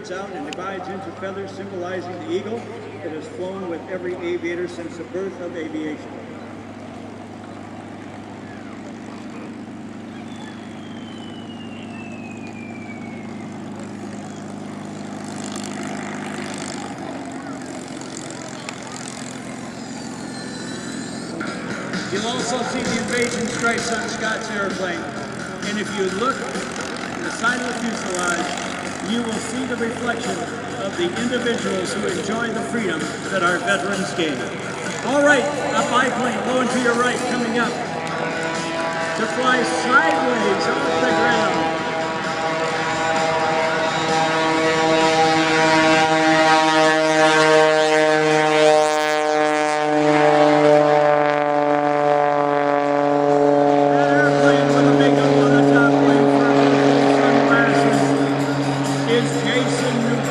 spreads out and divides into feathers symbolizing the eagle that has flown with every aviator since the birth of aviation. You'll also see the invasion stripes on Scott's airplane. And if you look at the side of the fuselage, you will see the reflection of the individuals who enjoy the freedom that our veterans gave. All right, a biplane low and to your right coming up to fly sideways off the ground. Jason